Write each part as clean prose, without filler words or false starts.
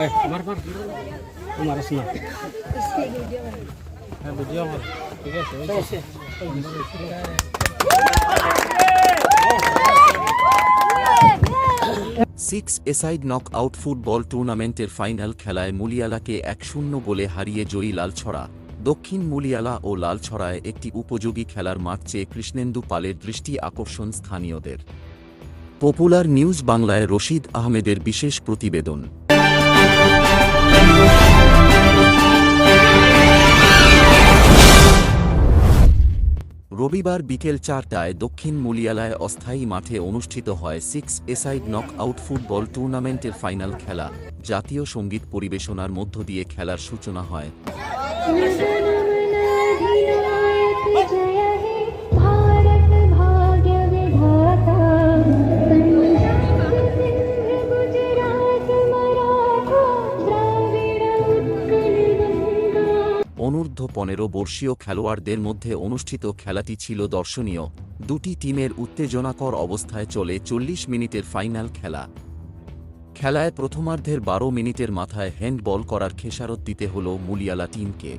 মার মার মারস না হ্যাঁ বুঝিও আমার ঠিক আছে six a side knock out football টুর্নামেন্টের ফাইনাল খেলায় মুলিয়ালাকে 1-0 গোলে হারিয়ে জয়ী লালছড়া। দক্ষিণ মুলিয়ালা ও লালছড়ায় একটি উপযোগী খেলার মাঠ চেয়ে কৃষ্ণেন্দু পালের দৃষ্টি আকর্ষণ স্থানীয়দের। পপুলার নিউজ বাংলায় রশিদ আহমেদের বিশেষ প্রতিবেদন। রবিবার বিকেল 4টায় দক্ষিণ মুলিয়ালায় অস্থায়ী মাঠে অনুষ্ঠিত হয় six a side knock out football টুর্নামেন্টের ফাইনাল খেলা। জাতীয় সঙ্গীত পরিবেশনার মধ্য দিয়ে খেলার সূচনা হয়। অনূর্ধ্ব 15 বর্ষীয় খেলোয়াড়দের মধ্যে অনুষ্ঠিত খেলাটি ছিল দর্শনীয়। দুটি টিমের উত্তেজনাকর অবস্থায় চলে 40 মিনিটের ফাইনাল খেলা। খেলায় প্রথমার্ধের 12 মিনিটের মাথায় হ্যান্ডবল করার খেসারত দিতে হল মুলিয়ালা টিমকে।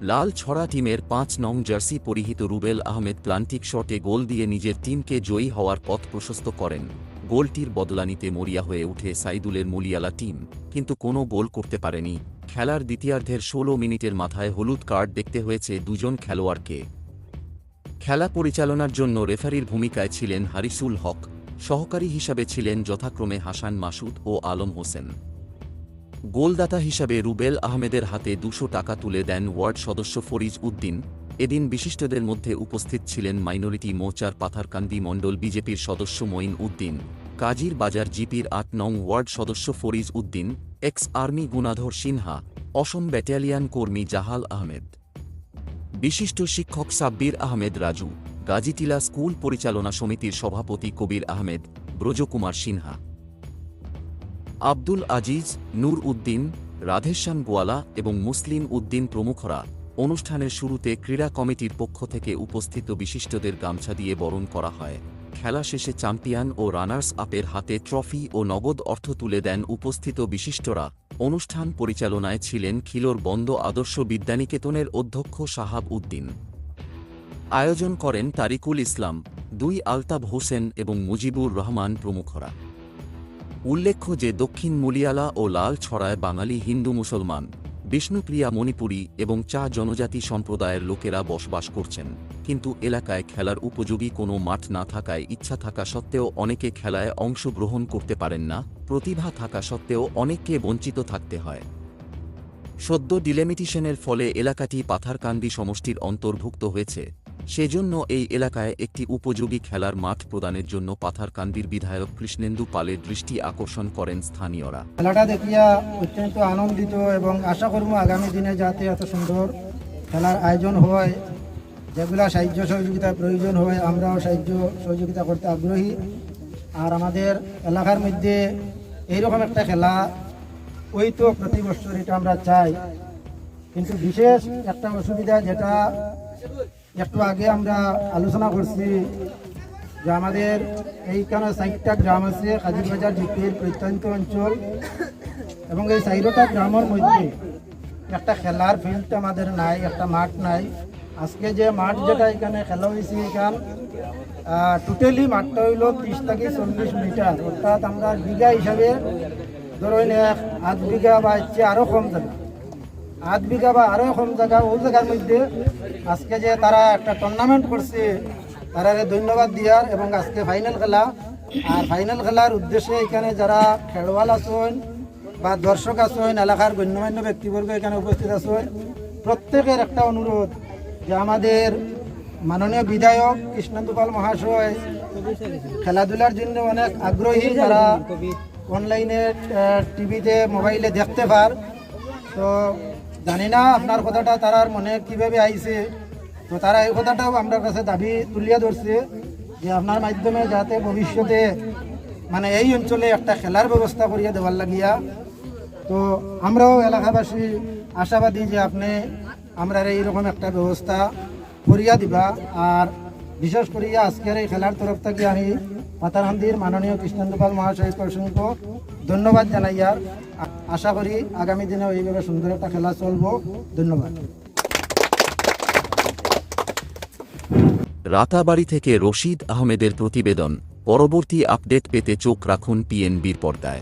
লাল ছড়া টিমের 5 নং জার্সি পরিহিত রুবেল আহমেদ প্লান্টিক শটে গোল দিয়ে নিজের টিমকে জয়ী হওয়ার পথ প্রশস্ত করেন। গোলটির বদলা নিতে মরিয়া হয়ে উঠে সাইদুলের মুলিয়ালা টিম, কিন্তু কোনো গোল করতে পারেনি। খেলার দ্বিতীয়ার্ধের 16 মিনিটের মাথায় হলুদ কার্ড দেখতে হয়েছে দুজন খেলোয়াড়কে। খেলা পরিচালনার জন্য রেফারির ভূমিকায় ছিলেন হারিসুল হক, সহকারী হিসাবে ছিলেন যথাক্রমে হাসান মাসুদ ও আলম হোসেন। গোলদাতা হিসাবে রুবেল আহমেদের হাতে 200 টাকা তুলে দেন ওয়ার্ড সদস্য ফরিজ উদ্দিন। এদিন বিশিষ্টদের মধ্যে উপস্থিত ছিলেন মাইনরিটি মোর্চার পাথারকান্দি মণ্ডল বিজেপির সদস্য মঈন উদ্দিন, কাজীর বাজার জিপির 8 নং ওয়ার্ড সদস্য ফরিজ উদ্দিন, এক্স আর্মি গুণাধর সিনহা, অসম ব্যাটালিয়ন কর্মী জাহাল আহমেদ, বিশিষ্ট শিক্ষক সাব্বির আহমেদ রাজু, গাজীটিলা স্কুল পরিচালনা সমিতির সভাপতি কবির আহমেদ, ব্রজকুমার সিনহা, আব্দুল আজিজ, নূর উদ্দিন, রাধেশ্যাম গোয়ালা এবং মুসলিম উদ্দিন প্রমুখরা। অনুষ্ঠানের শুরুতে ক্রীড়া কমিটির পক্ষ থেকে উপস্থিত বিশিষ্টদের গামছা দিয়ে বরণ করা হয়। খেলা শেষে চ্যাম্পিয়ন ও রানার্স আপের হাতে ট্রফি ও নগদ অর্থ তুলে দেন উপস্থিত বিশিষ্টরা। অনুষ্ঠান পরিচালনায় ছিলেন খিলোর বন্দ আদর্শ বিদ্যানিকেতনের অধ্যক্ষ শাহাব উদ্দিন। আয়োজন করেন তারিকুল ইসলাম, 2 আলতাব হোসেন এবং মুজিবুর রহমান প্রমুখরা। উল্লেখ্য যে দক্ষিণ মুলিয়ালা ও লাল ছড়ায় বাঙালি, হিন্দু, মুসলমান, বিষ্ণুপ্রিয়া, মণিপুরী এবং চা জনজাতি সম্প্রদায়ের লোকেরা বসবাস করছেন, কিন্তু এলাকায় খেলার উপযোগী কোনো মাঠ না থাকায় ইচ্ছা থাকা সত্ত্বেও অনেকে খেলায় অংশগ্রহণ করতে পারেন না। প্রতিভা থাকা সত্ত্বেও অনেককে বঞ্চিত থাকতে হয়। সদ্য ডিলিমিটেশনের ফলে এলাকাটি পাথারকান্দি সমষ্টির অন্তর্ভুক্ত হয়েছে। সেজন্য এই এলাকায় একটি উপযোগী খেলার মাঠ প্রদানের জন্য পাথারকান্দির বিধায়ক কৃষ্ণেন্দু পালের দৃষ্টি আকর্ষণ করেন স্থানীয়রা। খেলাটা দেখিয়া অত্যন্ত আনন্দিত এবং আশা করব আগামী দিনে যাতে এত সুন্দর খেলার আয়োজন হয়, যেগুলা সাহায্য সহযোগিতার প্রয়োজন হয় আমরাও সাহায্য সহযোগিতা করতে আগ্রহী। আর আমাদের এলাকার মধ্যে এইরকম একটা খেলা ওই তো প্রতি বছর এটা আমরা চাই, কিন্তু বিশেষ একটা অসুবিধা যেটা একটু আগে আমরা আলোচনা করছি যে আমাদের এইখানে 4টা গ্রাম আছে, কাজীবাজার জিপির প্রত্যন্ত অঞ্চল, এবং এই 4টা গ্রামের মধ্যে একটা খেলার ফিল্ড আমাদের নাই, একটা মাঠ নাই। আজকে যে মাঠ যেটা এখানে খেলা হয়েছে এখান টোটালি মাঠটা হইল 30 থেকে 40 মিটার, অর্থাৎ আমরা বিঘা হিসাবে ধরুন 8 বিঘা বা আরও কম জায়গা, 8 বিঘা বা আরও কম জায়গা, ওই জায়গার মধ্যে আজকে যে তারা একটা টুর্নামেন্ট করছে তারা ধন্যবাদ দিয়ার। এবং আজকে ফাইনাল খেলা, আর ফাইনাল খেলার উদ্দেশ্যে এখানে যারা খেলোয়াড় আছেন বা দর্শক আছেন, এলাকার গণ্যমান্য ব্যক্তিবর্গ এখানে উপস্থিত আছেন, প্রত্যেকের একটা অনুরোধ যে আমাদের মাননীয় বিধায়ক কৃষ্ণেন্দু পাল মহাশয় খেলাধুলার জন্য অনেক আগ্রহী, তারা অনলাইনে টিভিতে মোবাইলে দেখতে পার। তো জানি না আপনার কথাটা তারার মনে কিভাবে আইছে, তো তারা এই কথাটাও আমার কাছে দাবি তুলিয়া ধরছে যে আপনার মাধ্যমে যাতে ভবিষ্যতে মানে এই অঞ্চলে একটা খেলার ব্যবস্থা করিয়া দেওয়ার লাগিয়া। তো আমরাও এলাকাবাসী আশাবাদী যে আপনি আমরা এইরকম একটা ব্যবস্থা করিয়া দিবা। আর বিশেষ করিয়া আজকের এই খেলার তরফ থেকে আমি পাতারহান্দির মাননীয় কৃষ্ণেন্দুপাল মহাশয়কে অসংখ্য ধন্যবাদ জানাই। আর আশা করি আগামী দিনেও এইভাবে সুন্দর একটা খেলা চলবো। ধন্যবাদ। রাতাবাড়ি থেকে রশিদ আহমেদের প্রতিবেদন। পরবর্তী আপডেট পেতে চোখ রাখুন পিএনবির পর্দায়।